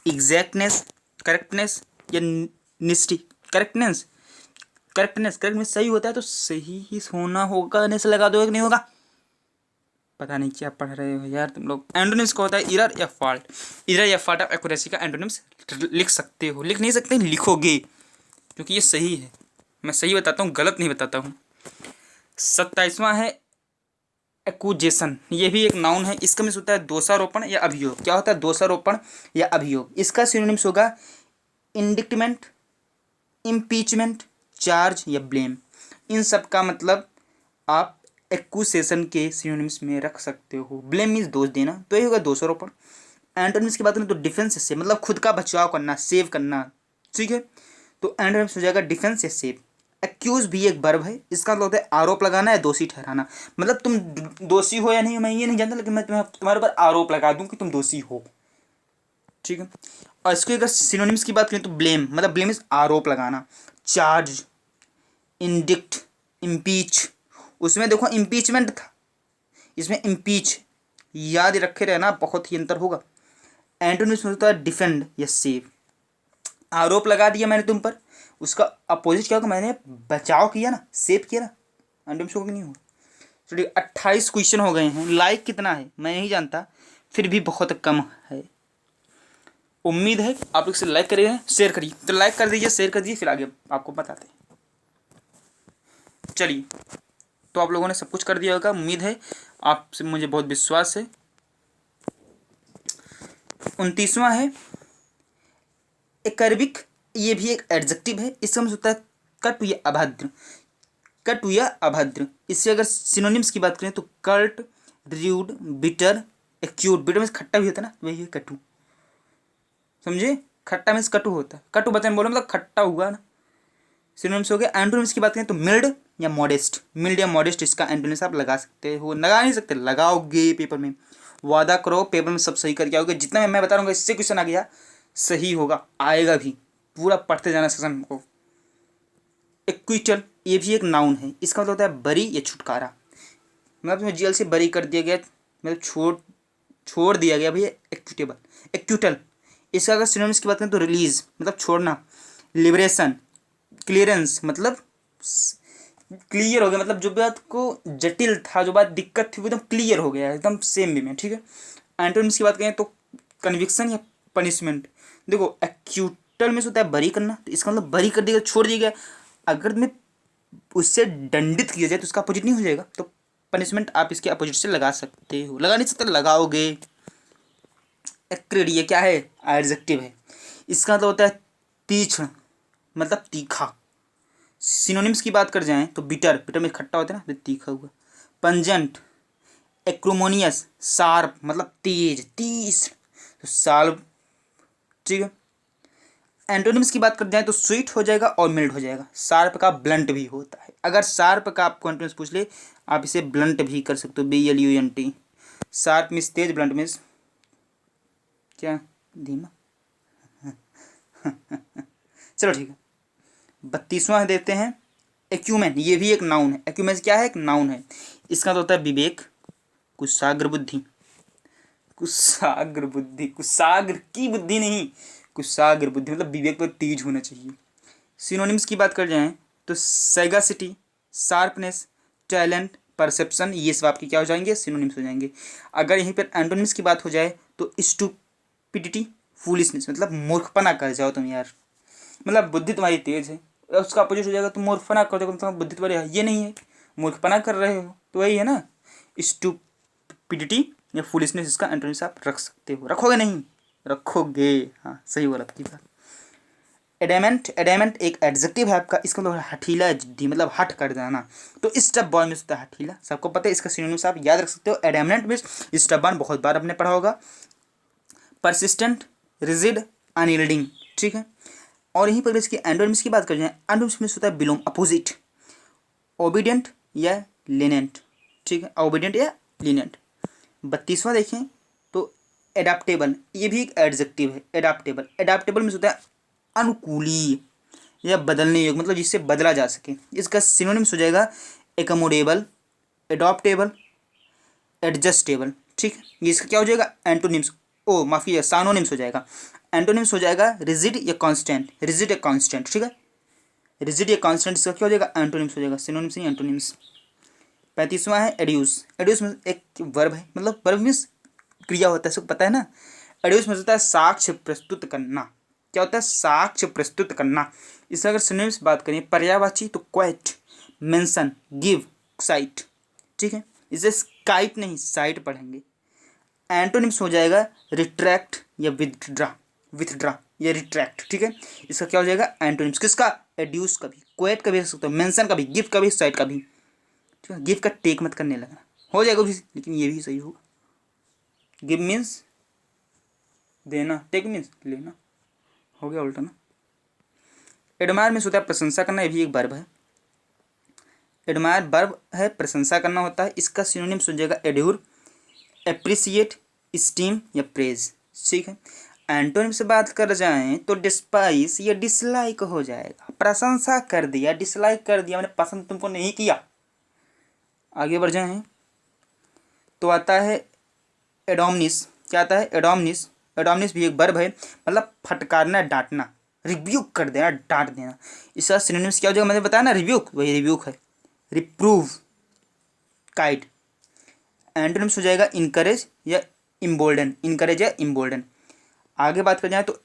एग्जैक्टनेस, करेक्टनेस या निष्ठी। करेक्टनेस, करेक्ट में सही होता है तो सही ही होना होगा, ने से लगा दो, एक नहीं होगा। पता नहीं क्या पढ़ रहे हो यार तुम लोग। एंटोनिम्स का होता है इरर या फॉल्ट। इरर या फॉल्ट ऑफ एक्यूरेसी का एंटोनिम्स लिख सकते हो, लिख नहीं सकते, लिखोगे, क्योंकि ये सही है। मैं सही बताता हूँ, गलत नहीं बताता हूँ। 27वां है एक्यूजेशन, ये भी एक नाउन है। इसका मीन्स होता है दोषारोपण या अभियोग। क्या होता है? दोषारोपण या अभियोग। इसका सिनोनिम्स होगा इंडिक्टमेंट, इम्पीचमेंट, चार्ज या ब्लेम। इन सब का मतलब आप एक्यूसेशन के सिनोनिम्स में रख सकते हो। ब्लेम मीन्स दोष देना, तो ये होगा दोषारोपण। एंटोनिम्स की बात करें तो डिफेंस से, मतलब खुद का बचाव करना, सेव करना, ठीक है। तो एंटोनिम्स हो जाएगा डिफेंस या सेव। एक्यूज भी एक वर्ब है, इसका मतलब होता है आरोप लगाना या दोषी ठहराना। मतलब तुम दोषी हो या नहीं हो मैं ये नहीं जानता, लेकिन मैं तुम्हारे ऊपर आरोप लगा दूं कि तुम दोषी हो, ठीक है। और इसके अगर सिनोनिम्स की बात करें तो ब्लेम, मतलब ब्लेम इज आरोप लगाना। चार्ज, इंडिक्ट, इम्पीच, उसमें देखो इम्पीचमेंट था, इसमें इम्पीच, याद रखे रहना, बहुत ही अंतर होगा। एंटोनिम्स में होता है डिफेंड या सेव। आरोप लगा दिया मैंने तुम पर, उसका अपोजिट क्या होगा? मैंने बचाव किया ना, सेव किया ना, एंटोनिम्स होगा कि नहीं होगा? चलिए 28 क्वेश्चन हो गए हैं। लाइक कितना है मैं नहीं जानता, फिर भी बहुत कम है। उम्मीद है आप लोग से लाइक करिए, शेयर करिए, तो लाइक कर दीजिए, शेयर कर दीजिए, फिर आगे आपको बताते हैं। चलिए, तो आप लोगों ने सब कुछ कर दिया होगा, उम्मीद है, आपसे मुझे बहुत विश्वास है। 29वां है एकर्बिक, ये भी एक एडजेक्टिव है। इसका मतलब होता है कटु या अभद्र, कटु या अभद्र। इससे अगर सिनोनिम्स की बात करें तो curt, rude, bitter, acute. Bitter में खट्टा भी होता है ना, वही है कटु, समझे। खट्टा मीन्स कटु होता है, कटु बचन बोलो मतलब खट्टा हुआ ना। सिनोनिम्स हो गया। एंटोनिम्स की बात करें तो मिल्ड या मॉडेस्ट। मिल्ड या मॉडेस्ट इसका एंटोनिम्स आप लगा सकते हो, लगा नहीं सकते, लगाओगे पेपर में। वादा करो पेपर में सब सही करके आओगे। जितना मैं बता रहा हूँ इससे क्वेश्चन आ गया सही होगा, आएगा भी, पूरा पढ़ते जाना सेशन को। एक्विटल, ये भी एक नाउन है। इसका मतलब होता है बरी या छुटकारा, मतलब तुम्हें जेल से बरी कर दिया गया, मतलब छोड़ दिया गया भैया। Equitable, acquittal. इसका अगर सिनोनिम्स की बात करें तो रिलीज, मतलब छोड़ना। लिबरेशन, क्लियरेंस, मतलब क्लियर हो गया, मतलब जो बात को जटिल था, जो बात दिक्कत थी वो एकदम क्लियर हो गया, एकदम सेम वे में, ठीक है। एंटोनिम्स की बात करें तो कन्विक्शन या पनिशमेंट। देखो एक्यूटल में होता है बरी करना, तो इसका मतलब बरी कर दिया, छोड़ दिया गया। अगर मैं उससे दंडित किया जाए तो उसका अपोजिट नहीं हो जाएगा, तो पनिशमेंट आप इसके अपोजिट से लगा सकते हो, लगा नहीं सकते, लगाओगे। एक्रिड ये क्या है, एडजेक्टिव है। इसका मतलब होता है तीक्ष्ण, मतलब तीखा। सिनोनिम्स की बात कर जाएं तो बिटर, बिटर में खट्टा होता है ना, तो तीखा हुआ। पंजेंट, एक्रोमोनियस, शार्प मतलब तेज, तीक्ष्ण, तो शार्प, ठीक है। एंटोनिम्स की बात कर जाए तो स्वीट हो जाएगा और मिल्ड हो जाएगा। शार्प का ब्लंट भी होता है। अगर शार्प का आपको एंटोनिम्स पूछ ले, आप इसे ब्लंट भी कर सकते हो, BLUNT। शार्प मीन्स तेज, ब्लंट मीन्स क्या, धीमा। चलो ठीक है। 32वां देते हैं एक्यूमेन, ये भी एक नाउन है। एक्यूमेन क्या है, एक नाउन है। इसका तो होता है विवेक, कुशाग्र बुद्धि, कुशाग्र बुद्धि, कुशाग्र की बुद्धि नहीं, कुशाग्र बुद्धि मतलब विवेक पर तेज होना चाहिए। सिनोनिम्स की बात कर जाएं तो सैगासिटी, शार्पनेस, टैलेंट, परसेप्शन, ये सब आपके क्या हो जाएंगे, सिनोनिम्स हो जाएंगे। अगर यहीं पर एंटोनिम्स की बात हो जाए तो स्टूपिडिटी, फूलिशनेस मतलब मूर्खपना कर जाओ तुम यार, मतलब बुद्धि तुम्हारी तेज है। उसका अपोजिट हो जाएगा तुम मूर्खपना कर दो, मतलब बुद्धि तुम्हारी ये नहीं है, मूर्खपना कर रहे हो, तो वही है ना, स्टूपिडिटी या फुलिशनेस। इसका एंटोनिम्स आप रख सकते हो, रखोगे नहीं, रखोगे, हाँ सही बोला आपकी बात। एडेमेंट, एडेमेंट एक एडजेक्टिव है आपका, इसका मतलब हठीला, जिद्दी, मतलब हठ कर जाना। तो स्टबबॉर्न में होता है हठीला, सबको पता है। इसका सिनोनिम्स आप याद रख सकते हो। एडेमेंट में स्टबबॉर्न बहुत बार आपने पढ़ा होगा। परसिस्टेंट, रिजिड, अनयील्डिंग, ठीक है। और यहीं पर इसकी एंटोनिम्स की बात कर जाए, एंटोनिम्स में होता है बिलोंग, अपोजिट, ओबीडियंट या लीनेंट, ठीक है, ओबीडियंट या लीनेंट। 32वां देखें तो एडाप्टेबल, ये भी एक एडजेक्टिव है। एडाप्टेबल, एडाप्टेबल में होता है अनुकूली या बदलने योग्य, मतलब जिससे बदला जा सके। इसका सिनोनिम्स हो जाएगा एकोमोडेबल, एडॉप्टेबल, एडजस्टेबल, ठीक है। ये इसका क्या हो जाएगा, एंटोनिम्स, ओ माफ कीजिए सानोनिम्स हो जाएगा। एंटोनिम्स हो जाएगा रिजिड या कांस्टेंट, रिजिड या कांस्टेंट, ठीक है। रिजिड या कांस्टेंट इसका क्या हो जाएगा, एंटोनिम्स हो जाएगा, सिनोनिम्स नहीं एंटोनिम्स। 35वां है एड्यूस, एड्यूस में एक वर्ब है, मतलब वर्ब मीन्स क्रिया होता है, सबको पता है ना। एड्यूस में होता है साक्ष्य प्रस्तुत करना। क्या होता है, साक्ष्य प्रस्तुत करना। इससे अगर सिनोनिम्स बात करें पर्यायवाची तो क्वाइट, मेंशन, गिव, साइट, ठीक है। इसे स्काइट नहीं साइट पढ़ेंगे। एंटोनिम्स हो जाएगा रिट्रैक्ट या विथड्रा, विथड्रा या रिट्रैक्ट, ठीक है। इसका क्या हो जाएगा एंटोनिम्स, किसका, एड्यूस का भी, क्वेट का भी रख सकते हो, मेंशन का भी, गिव का भी, साइट का भी, ठीक है। गिव का टेक मत करने लगा, हो जाएगा भी, लेकिन ये भी सही होगा। गिव मीन्स देना, टेक मीन्स लेना, हो गया उल्टा ना। एडमायर में होता है प्रशंसा करना, ये भी एक वर्ब है। एडमायर वर्ब है, प्रशंसा करना होता है। इसका सिनोनिम्स हो जाएगा एड्यूर, एप्रिसिएट, स्टीम या प्रेज, ठीक है। एंटोनिम से बात कर जाएं तो डिस्पाइस या डिसलाइक हो जाएगा। प्रशंसा कर दिया, डिसलाइक कर दिया, मैंने पसंद तुमको नहीं किया। आगे बढ़ जाएं तो आता है एडोमनिस, क्या आता है, एडोमनिस। एडोमनिस भी एक वर्ब है, मतलब फटकारना, डांटना, रिब्यूक कर देना, डांट देना। इसका सिनोनिम्स क्या हो जाएगा, मैंने बताया ना, रिब्यूक, वही रिब्यूक है। रिप्रूव, काइट। एंटोनिम्स हो जाएगा इनकरेज या इम्बोल्डन, इनकरेज या इम्बोल्डन। आगे बात कर जाए तो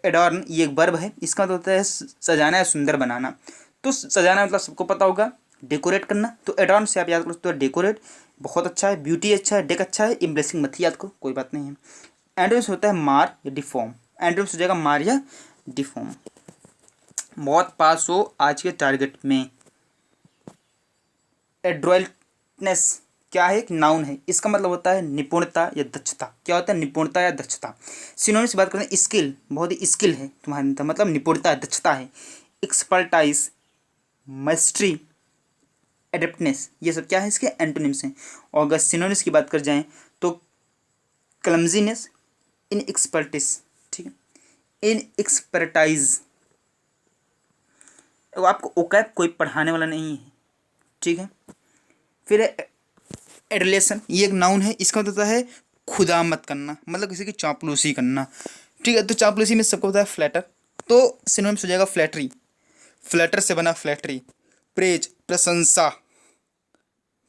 एडॉर्न, ये एक वर्ब है, इसका मतलब होता है सजाना या सुंदर बनाना। तो सजाना मतलब सबको पता होगा, डेकोरेट करना। तो एडॉर्न से आप याद कर सकते हो, डेकोरेट बहुत अच्छा है, ब्यूटी अच्छा है, डेक अच्छा है, इम्प्रेसिंग मत ही याद करो, कोई बात नहीं है। एंटोनिम्स होता है मार या डिफॉर्म, एंटोनिम्स हो जाएगा मार या डिफॉर्म। बहुत पास हो आज के टारगेट में। एड्रोइटनेस क्या है, एक नाउन है, इसका मतलब होता है निपुणता या दक्षता। क्या होता है, निपुणता या दक्षता। सिनोनिम्स से बात करते हैं स्किल, बहुत ही स्किल है तुम्हारे अंदर, मतलब निपुणता है, दक्षता है। एक्सपर्टाइज, मस्ट्री, एडेप्टनेस, ये सब क्या है, इसके एंटोनिम्स हैं। और अगर सिनोनिम्स की बात कर जाएं तो क्लमजीनेस, इन एक्सपर्टिस, ठीक है, इन एक्सपर्टाइज। आपको ओकैप कोई पढ़ाने वाला नहीं है, ठीक है। फिर एडलेशन, ये एक नाउन है, इसका मतलब होता है खुदामत करना, मतलब किसी की चापलूसी करना, ठीक है। तो चापलूसी में सबको होता है फ्लैटर, तो सिनोनिम्स हो जाएगा फ्लैटरी, फ्लैटर से बना फ्लैटरी। प्रेज, प्रशंसा,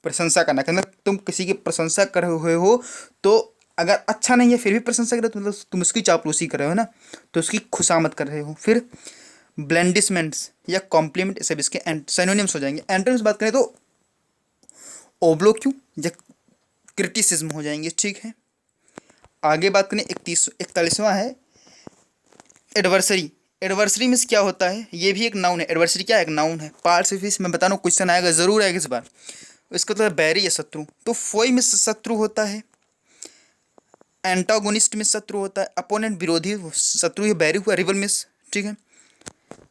प्रशंसा करना, मतलब तुम किसी की प्रशंसा कर रहे हो तो अगर अच्छा नहीं है फिर भी प्रशंसा कर रहे हो तो मतलब तुम उसकी चापलूसी कर रहे हो ना, तो उसकी खुशामद कर रहे हो। फिर ब्लेंडिसमेंट्स या कॉम्प्लीमेंट, सब इसके सिनोनिम्स हो जाएंगे। एंटोनिम्स बात करें तो ओब्लोक्यू या क्रिटिसिज्म हो जाएंगे, ठीक है। आगे बात करें 41वां है एडवर्सरी। एडवर्सरी मीन्स क्या होता है, ये भी एक नाउन है। एडवर्सरी क्या है, एक नाउन है। पार्ट्स ऑफ स्पीच मैं बता रहा हूँ, क्वेश्चन आएगा, जरूर आएगा इस बार। इसका मतलब बैरी या शत्रु। तो फोई में शत्रु होता है, एंटागोनिस्ट में शत्रु होता है, अपोनेंट विरोधी शत्रु, ये बैरी हुआ, रिवल मिस, ठीक है।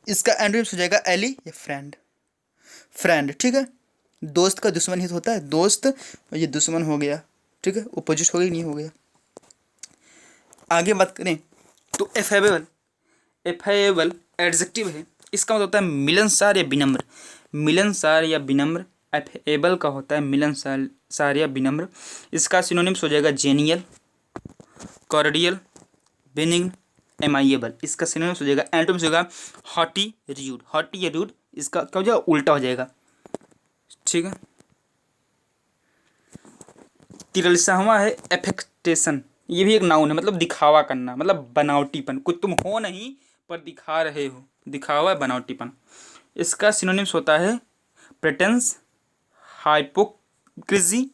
इसका एंटोनिम्स हो जाएगा एली या फ्रेंड। फ्रेंड, ठीक है। दोस्त का दुश्मन ही तो होता है, दोस्त, और ये दुश्मन हो गया, ठीक है, अपोजिट हो गई, नहीं हो गया। आगे बात करें तो एफेबल। एफेबल एडजेक्टिव है, इसका मतलब होता है मिलनसार या विनम्र। मिलनसार या विनम्र एफेबल का होता है मिलनसार या विनम्र। इसका सिनोनिम्स हो जाएगा जेनियल, कॉर्डियल, बेनिग्न, एमाइएबल। इसका सिनोनिम्स हो जाएगा, एंटोनिम्स हो जाएगा हॉटी, रूड। हॉटी या रूड इसका क्या हो जाएगा, उल्टा हो जाएगा, ठीक है। 43वां है एफेक्टेशन। ये भी एक नाउन है, मतलब दिखावा करना, मतलब बनावटीपन, कुछ तुम हो नहीं पर दिखा रहे हो, दिखावा, बनावटीपन। इसका सिनोनिम्स होता है प्रेटेंस, हाइपोक्रिसी,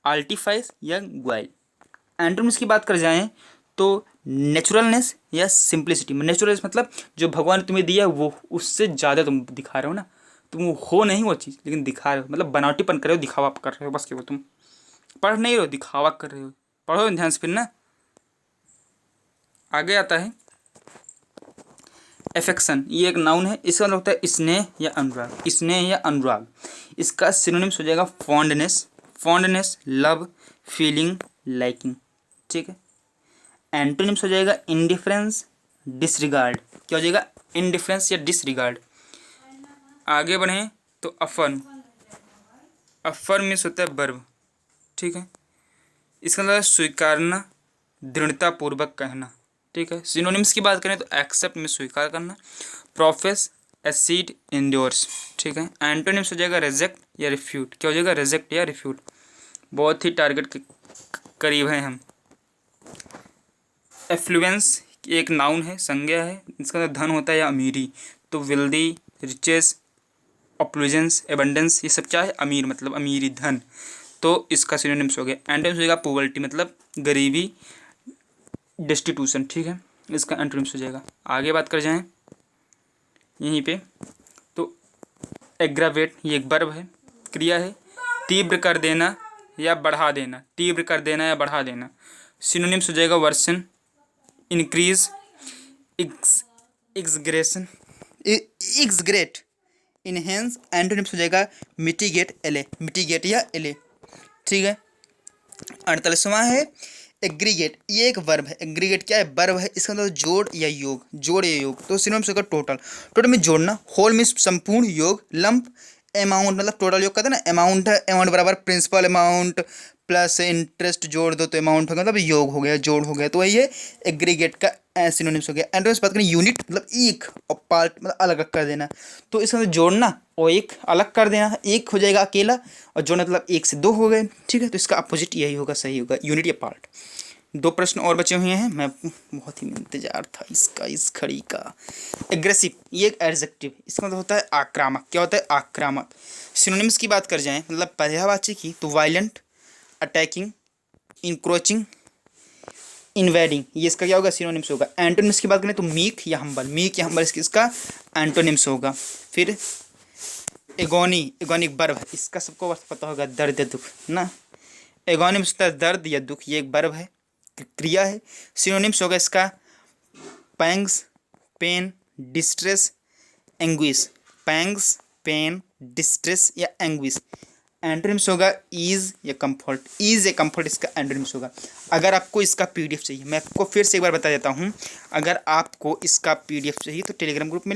आर्टिफाइस या ग्वाइल। एंटोनिम्स की बात कर जाएं तो नेचुरलनेस या सिंप्लिसिटी। नेचुरलनेस मतलब जो भगवान ने तुम्हें दिया वो उससे ज़्यादा तुम दिखा रहे हो ना, तुम हो नहीं वो चीज़ लेकिन दिखा रहे हो, मतलब बनावटीपन कर रहे हो, दिखावा कर रहे हो, बस केवल तुम पढ़ नहीं रहे हो, दिखावा कर रहे हो। पढ़ो ध्यान से फिर ना। आगे आता है एफेक्शन। ये एक नाउन है, इसका मतलब होता है स्नेह या अनुराग। स्नेह या अनुराग। इसका सिनोनिम्स हो जाएगा fondness, fondness, love, feeling, liking, ठीक है। एंटोनिम्स हो जाएगा इंडिफरेंस, डिसरिगार्ड। क्या हो जाएगा, इंडिफरेंस या डिसरिगार्ड। आगे बढ़ें तो अफर्म। अफर्म मीन्स होता है वर्ब, ठीक है। इसका मतलब स्वीकारना, दृढ़तापूर्वक कहना, ठीक है। सिनोनिम्स की बात करें तो एक्सेप्ट में स्वीकार करना, प्रोफेस, एसीड, इंडोर्स, ठीक है। एंटोनिम्स हो जाएगा रिजेक्ट या रिफ्यूट। क्या हो जाएगा, रिजेक्ट या रिफ्यूट। बहुत ही टारगेट के करीब हैं हम। एफ्लुएंस एक नाउन है, संज्ञा है, इसका मतलब धन होता है या अमीरी। तो वेल्दी, रिचेस, ऑप्लुजेंस, एबंडेंस, ये सब क्या है, अमीर, मतलब अमीरी, धन। तो इसका सिनोनिम्स हो गया। एंटोनिम्स हो जाएगा पॉवर्टी, मतलब गरीबी, डिस्टिट्यूशन, ठीक है। इसका एंटोनिम्स हो जाएगा। आगे बात कर जाएं यहीं पे तो एग्रावेट, ये एक वर्ब है, क्रिया है। तीव्र कर देना या बढ़ा देना, तीव्र कर देना या बढ़ा देना। सिनोनिम्स हो जाएगा वर्सन, इंक्रीज, एक्सग्रेशन, एक्सग्रेट, इनहेंस। एंटोनिम्स हो जाएगा मिटिगेट, एले, मिटिगेट या एले, ठीक है। 48वां है एग्रीगेट। ये एक वर्ब है। एग्रीगेट क्या है, वर्ब है, इसका मतलब जोड़ या योग, जोड़ या योग। तो सिनोनिम्स होगा टोटल। टोटल में जोड़ना, होल में संपूर्ण, योग, लंप, अमाउंट मतलब टोटल योग कहते हैं ना, अमाउंट है, अमाउंट बराबर प्रिंसिपल अमाउंट प्लस इंटरेस्ट जोड़ दो तो अमाउंट हो गया, मतलब योग हो गया, जोड़ हो गया। तो वही है एग्रीगेट का सिनोनिम्स हो गया। एंटोनिम्स बात करें यूनिट मतलब एक, और पार्ट मतलब अलग अलग कर देना। तो इसका मतलब जोड़ना और एक अलग कर देना, एक हो जाएगा अकेला और जोड़ना मतलब एक से दो हो गए, ठीक है। तो इसका अपोजिट यही होगा, सही होगा, यूनिट या पार्ट। दो प्रश्न और बचे हुए हैं, मैं बहुत ही इंतजार था इसका, इस घड़ी का। एग्रेसिव, ये एक एडजेक्टिव, इसका मतलब होता है आक्रामक। क्या होता है, आक्रामक। सिनोनिम्स की बात कर जाएं मतलब पर्यायवाची की तो वायलेंट, अटैकिंग, इंक्रोचिंग, इन्वेडिंग, ये इसका क्या होगा, सिनोनिम्स होगा। एंटोनिम्स की बात करें तो मीक या हम्बल, मीक या हम्बल इसका एंटोनिम्स होगा। फिर एगोनी, एगोनिक वर्ब है, इसका सबको पता होगा, दर्द या दुख ना। एगोनिम्स होता है दर्द या दुख, ये एक वर्ब है, क्रिया है। सिनोनिम्स होगा इसका pangs, pain, distress, anguish. Pangs, pain, distress या एंग्विश। एंटोनिम्स होगा ईज या कंफर्ट, ईज या कंफर्ट इसका एंटोनिम्स होगा। अगर आपको इसका पीडीएफ चाहिए, मैं आपको फिर से एक बार बता देता हूँ, अगर आपको इसका पीडीएफ चाहिए तो टेलीग्राम ग्रुप में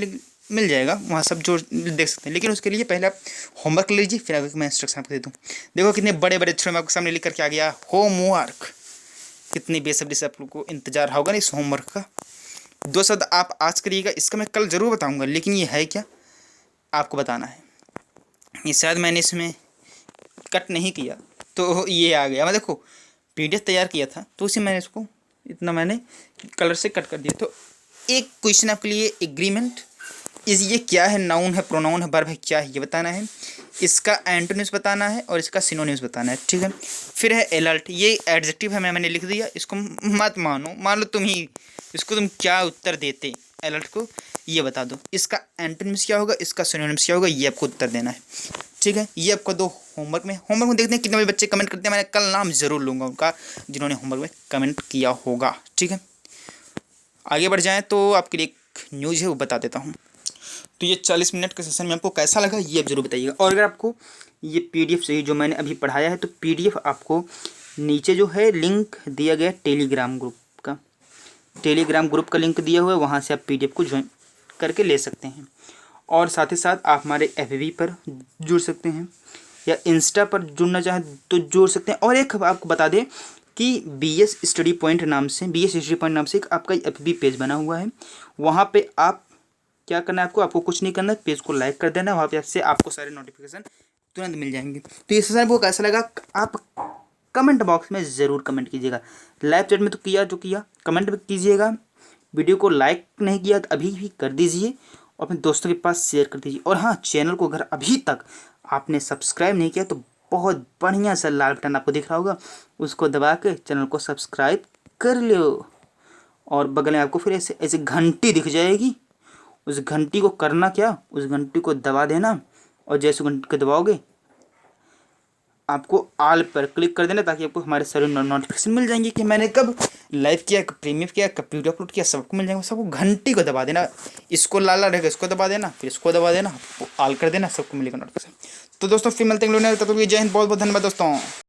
मिल जाएगा, वहाँ सब जो देख सकते हैं। लेकिन उसके लिए पहले आप होमवर्क लीजिए, फिर अगर मैं इंस्ट्रक्शन आपको दे दूँ। देखो कितने बड़े बड़े अक्षरों में आपके सामने लिख करके आ गया होमवर्क। कितनी बेसब्री से आप लोग को इंतजार होगा ना इस होमवर्क का। दो शब्द आप आज करिएगा, इसका मैं कल ज़रूर बताऊंगा, लेकिन ये है क्या आपको बताना है। ये शायद मैंने इसमें कट नहीं किया तो ये आ गया। मैं देखो पीडीएफ तैयार किया था तो उसे मैंने इसको इतना मैंने कलर से कट कर दिया। तो एक क्वेश्चन आपके लिए, एग्रीमेंट इस, ये क्या है, नाउन है, प्रोनाउन है, वर्ब है, क्या है ये बताना है। इसका एंटोनिम्स बताना है और इसका सिनोनिम्स बताना है, ठीक है। फिर है अलर्ट, ये एडजेक्टिव है, मैंने लिख दिया, इसको मत मानो, मान लो तुम ही, इसको तुम क्या उत्तर देते अलर्ट को, ये बता दो। इसका एंटोनिम्स क्या होगा, इसका सिनोनिम्स क्या होगा, ये आपको उत्तर देना है, ठीक है। ये आपको दो होमवर्क में देखते हैं कितने बच्चे कमेंट करते हैं। मैंने कल नाम जरूर लूँगा उनका जिन्होंने होमवर्क में कमेंट किया होगा, ठीक है। आगे बढ़ जाएँ तो आपके लिए एक न्यूज़ है वो बता देता हूँ। तो ये 40 मिनट के सेशन में आपको कैसा लगा ये आप जरूर बताइएगा। और अगर आपको ये पीडीएफ चाहिए जो मैंने अभी पढ़ाया है, तो पीडीएफ आपको नीचे जो है लिंक दिया गया टेलीग्राम ग्रुप का, टेलीग्राम ग्रुप का लिंक दिया हुआ है, वहाँ से आप पीडीएफ को ज्वाइन करके ले सकते हैं। और साथ ही साथ आप हमारे एफबी पर जुड़ सकते हैं या इंस्टा पर जुड़ना चाहें तो जुड़ सकते हैं। और एक आपको बता दें कि BS स्टडी पॉइंट नाम से एक आपका एफबी पेज बना हुआ है। वहाँ पे आप क्या करना है, आपको कुछ नहीं करना है, पेज को लाइक कर देना है, वहाँ पे आपको सारे नोटिफिकेशन तुरंत मिल जाएंगे। तो ये सेशन आपको कैसा लगा आप कमेंट बॉक्स में ज़रूर कमेंट कीजिएगा। लाइव चैट में तो किया जो किया, कमेंट में कीजिएगा। वीडियो को लाइक नहीं किया तो अभी भी कर दीजिए और अपने दोस्तों के पास शेयर कर दीजिए। और हाँ, चैनल को अगर अभी तक आपने सब्सक्राइब नहीं किया तो बहुत बढ़िया सा लाल बटन आपको दिख रहा होगा, उसको दबा के चैनल को सब्सक्राइब कर लो। और बगल में आपको फिर ऐसे ऐसे घंटी दिख जाएगी, उस घंटी को करना क्या, उस घंटी को दबा देना और जैसे घंटी को दबाओगे आपको ऑल पर क्लिक कर देना, ताकि आपको हमारे सारे नोटिफिकेशन मिल जाएंगे कि मैंने कब लाइव किया, कब प्रीमियम किया, कब वीडियो अपलोड किया, सबको मिल जाएंगे। सबको घंटी को दबा देना, इसको लाल रहेगा इसको दबा देना, फिर इसको दबा देना, ऑल कर देना, सबको मिलेगा नोटिफिकेशन। तो दोस्तों फिर मिलते हैं, तब तक जय हिंद, बहुत बहुत धन्यवाद दोस्तों।